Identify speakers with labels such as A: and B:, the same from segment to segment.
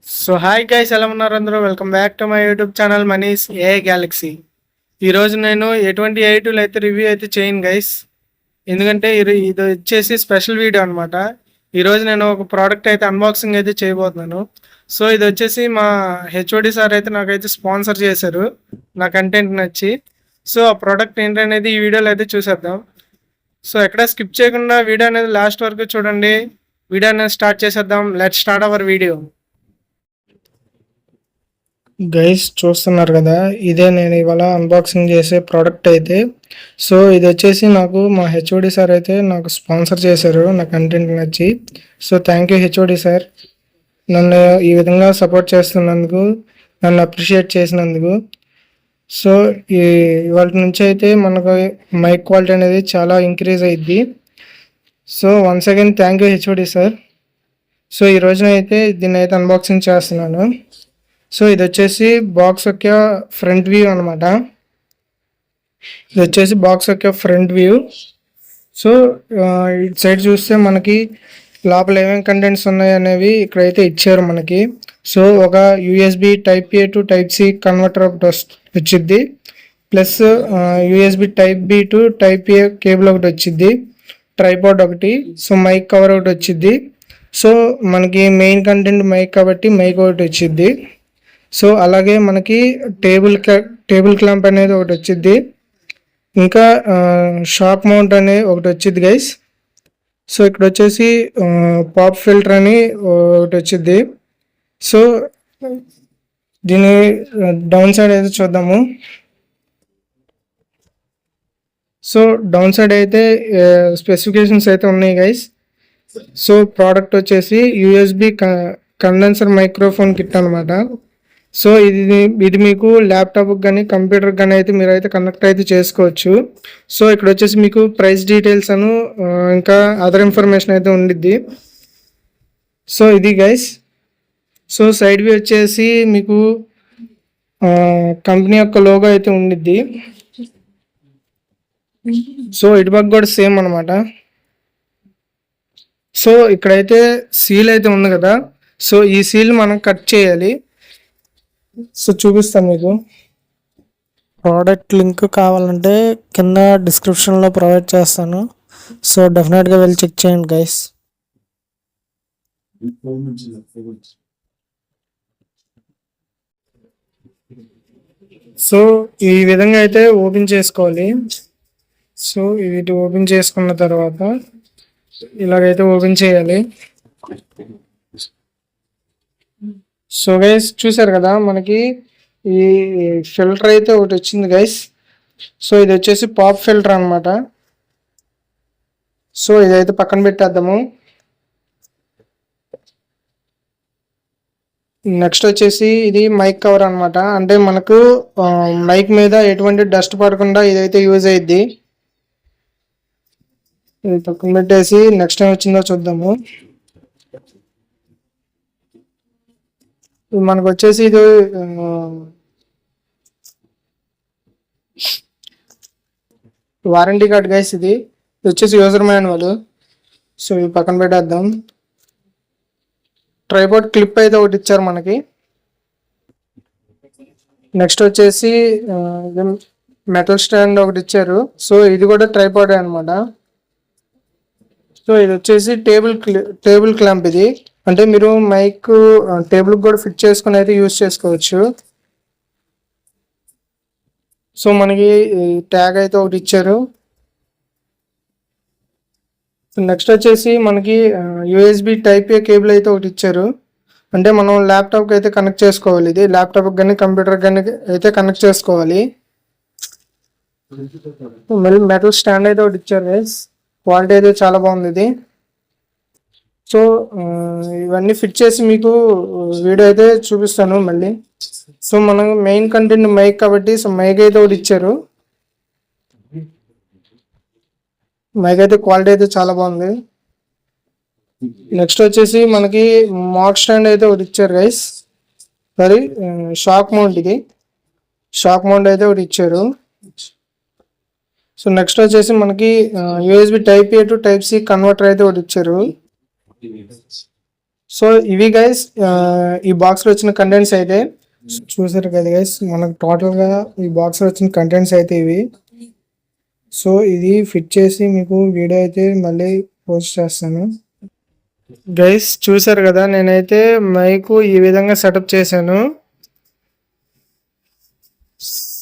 A: Hi guys, ఎలా ఉన్నారు అందరూ? Welcome back to my YouTube channel Mani's AI Galaxy. ఈరోజు నేను ఎటువంటి ఏఐ టూల్ అయితే రివ్యూ అయితే చేయను గైస్, ఎందుకంటే ఇది వచ్చేసి స్పెషల్ వీడియో అనమాట. ఈరోజు నేను ఒక ప్రోడక్ట్ అయితే అన్బాక్సింగ్ అయితే చేయబోతున్నాను. ఇది వచ్చేసి మా హెచ్ఓడి సార్ అయితే నాకైతే స్పాన్సర్ చేశారు, నా కంటెంట్ నచ్చి. ఆ ప్రోడక్ట్ ఏంటనేది ఈ వీడియోలో అయితే చూసేద్దాం. ఎక్కడ స్కిప్ చేయకుండా వీడియో అనేది లాస్ట్ వరకు చూడండి. వీడియో అనేది స్టార్ట్ చేసేద్దాం. Let's start our video. Guys చూస్తున్నారు కదా, ఇదే నేను ఇవాళ అన్బాక్సింగ్ చేసే ప్రోడక్ట్ అయితే. ఇది వచ్చేసి నాకు మా హెచ్ఓడి సార్ అయితే నాకు స్పాన్సర్ చేశారు, నా కంటెంట్ నచ్చి. థ్యాంక్ యూ హెచ్ఓడి సార్, నన్ను ఈ విధంగా సపోర్ట్ చేస్తున్నందుకు, నన్ను అప్రిషియేట్ చేసినందుకు. ఇవాళ నుంచి అయితే మనకు మైక్ క్వాలిటీ అనేది చాలా ఇంక్రీజ్ అయ్యిద్ది. Once again thank you HOD sir. ఈ రోజున అయితే దీన్ని అయితే అన్బాక్సింగ్ చేస్తున్నాను. ఇది వచ్చేసి బాక్స్ యొక్క ఫ్రంట్ వ్యూ అనమాట. ఇది వచ్చేసి బాక్స్ యొక్క ఫ్రంట్ వ్యూ. ఇటు సైడ్ చూస్తే మనకి లోపల ఏమేమి కంటెంట్స్ ఉన్నాయి అనేవి ఇక్కడైతే ఇచ్చారు మనకి. ఒక USB type A to type C converter ఒకటి వచ్చింది, plus USB type B to type A cable ఒకటి వచ్చింది, ట్రైపాడ్ ఒకటి, మైక్ కవర్ ఒకటి వచ్చింది. మనకి మెయిన్ కంటెంట్ మైక్ కాబట్టి మైక్ ఒకటి వచ్చింది. అలాగే మనకి టేబుల్ క్లాంప్ అనేది ఒకటి వచ్చింది, ఇంకా షాక్ మౌంట్ అనేది ఒకటి వచ్చింది గైస్. ఇక్కడ వచ్చేసి పాప్ ఫిల్టర్ అని ఒకటి వచ్చింది. దీని డౌన్ సైడ్ అయితే చూద్దాము. డౌన్ సైడ్ అయితే స్పెసిఫికేషన్స్ అయితే ఉన్నాయి గైస్. ప్రోడక్ట్ వచ్చేసి యూఎస్బి కండెన్సర్ మైక్రోఫోన్ కిట్ అనమాట. ఇది మీకు ల్యాప్టాప్కి కానీ కంప్యూటర్కి కానీ అయితే మీరు అయితే కనెక్ట్ అయితే చేసుకోవచ్చు. ఇక్కడ వచ్చేసి మీకు ప్రైస్ డీటెయిల్స్ అను ఇంకా అదర్ ఇన్ఫర్మేషన్ అయితే ఉండిద్ది. ఇది గైస్. సైడ్ వ్యూ వచ్చేసి మీకు కంపెనీ యొక్క లోగో అయితే ఉండిద్ది. ఇటుపక్క కూడా సేమ్ అనమాట. ఇక్కడైతే సీల్ అయితే ఉంది కదా, ఈ సీల్ మనం కట్ చేయాలి. చూపిస్తాను మీకు. ప్రోడక్ట్ లింక్ కావాలంటే కింద డిస్క్రిప్షన్లో ప్రొవైడ్ చేస్తాను. డెఫినెట్గా వెళ్ళి చెక్ చేయండి గైస్. ఈ విధంగా అయితే ఓపెన్ చేసుకోవాలి. ఇది ఓపెన్ చేసుకున్న తర్వాత ఇలాగైతే ఓపెన్ చేయాలి. గైస్ చూసారు కదా, మనకి ఈ ఫిల్టర్ అయితే ఒకటి వచ్చింది గైస్. ఇది వచ్చేసి పాప్ ఫిల్టర్ అనమాట. ఇదైతే పక్కన పెట్టేద్దాము. నెక్స్ట్ వచ్చేసి ఇది మైక్ కవర్ అనమాట. అంటే మనకు మైక్ మీద ఎటువంటి డస్ట్ పడకుండా ఇదైతే యూజ్ అయ్యిద్ది. ఇది పక్కన పెట్టేసి నెక్స్ట్ టైం వచ్చిందో చూద్దాము. మనకు వచ్చేసి ఇది వారంటీ కార్డ్ గైస్. ఇది వచ్చేసి యూజర్ మాన్యువల్. ఇవి పక్కన పెట్టేద్దాం. ట్రైపాడ్ క్లిప్ అయితే ఒకటి ఇచ్చారు మనకి. నెక్స్ట్ వచ్చేసి మెటల్ స్టాండ్ ఒకటి ఇచ్చారు. ఇది కూడా ట్రైపాడ్ అనమాట. ఇది వచ్చేసి టేబుల్ క్లాంప్. ఇది అంటే మీరు మైక్ టేబుల్ కూడా ఫిట్ చేసుకుని అయితే యూజ్ చేసుకోవచ్చు. మనకి ట్యాగ్ అయితే ఒకటి ఇచ్చారు. నెక్స్ట్ వచ్చేసి మనకి యూఎస్బి టైప్ ఏ కేబుల్ అయితే ఒకటి ఇచ్చారు. అంటే మనం ల్యాప్టాప్కి అయితే కనెక్ట్ చేసుకోవాలి. ఇది ల్యాప్టాప్కి కానీ కంప్యూటర్కి కానీ అయితే కనెక్ట్ చేసుకోవాలి. మళ్ళీ మెటల్ స్టాండ్ అయితే ఒకటి ఇచ్చారు గైస్. క్వాలిటీ అయితే చాలా బాగుంది ఇది. ఇవన్నీ ఫిట్ చేసి మీకు వీడియో అయితే చూపిస్తాను మళ్ళీ. మనం మెయిన్ కంటెంట్ మైక్ కాబట్టి మైక్ అయితే ఒకటి ఇచ్చారు. మైక్ అయితే క్వాలిటీ అయితే చాలా బాగుంది. నెక్స్ట్ వచ్చేసి మనకి మాక్ స్టాండ్ అయితే ఒకటి ఇచ్చారు గైస్. Shock mount. ఇది షాక్ మౌంట్ అయితే ఒకటి ఇచ్చారు. నెక్స్ట్ వచ్చేసి మనకి USB type A to type C converter అయితే ఒకటి ఇచ్చారు. సో ఇవి గైస్ ఈ బాక్స్ లో వచ్చిన కంటెంట్స్ అయితే చూసారు కదా గైస్, మనకు టోటల్ గా ఈ బాక్స్ లో వచ్చిన కంటెంట్స్ అయితే ఇవి. సో ఇది ఫిట్ చేసి మీకు వీడియో అయితే మళ్ళీ పోస్ట్ చేస్తాను. గైస్ చూసారు కదా, నేనైతే మైకు ఈ విధంగా సెటప్ చేశాను.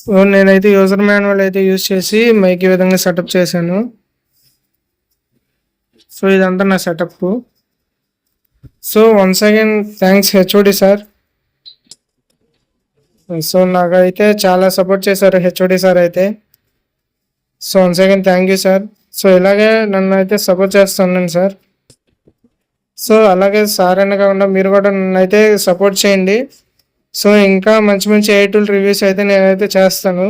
A: సో నేనైతే యూజర్ మాన్యువల్ అయితే యూజ్ చేసి మైక్ ఈ విధంగా సెటప్ చేశాను. సో ఇదంతా నా setup. So once again thanks HOD sir. So నాకైతే చాలా సపోర్ట్ చేశారు హెచ్ఓడి సార్ అయితే. So once again thank you sir. So ఇలాగే నన్ను అయితే సపోర్ట్ చేస్తున్నాను సార్. సో అలాగే సార్ అనే కాకుండా మీరు కూడా నన్ను అయితే సపోర్ట్ చేయండి. సో ఇంకా మంచి మంచి AI టూల్ రివ్యూస్ అయితే నేనైతే చేస్తాను.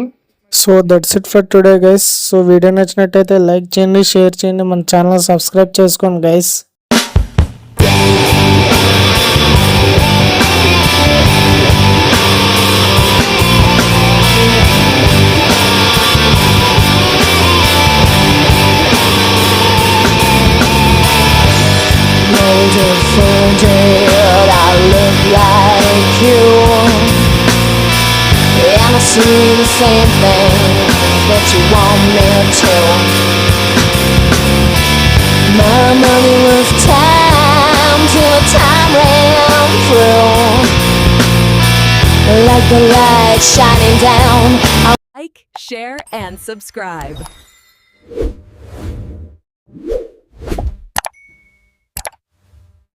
A: So that's it for today guys. So video నచ్చినట్టయితే లైక్ చేయండి, షేర్ చేయండి, మన ఛానల్ సబ్స్క్రైబ్ చేసుకోండి guys.
B: I look like you, and I see the same thing that you want me to. My money was time till the time ran through, like the light shining down.
C: Like, share, and subscribe.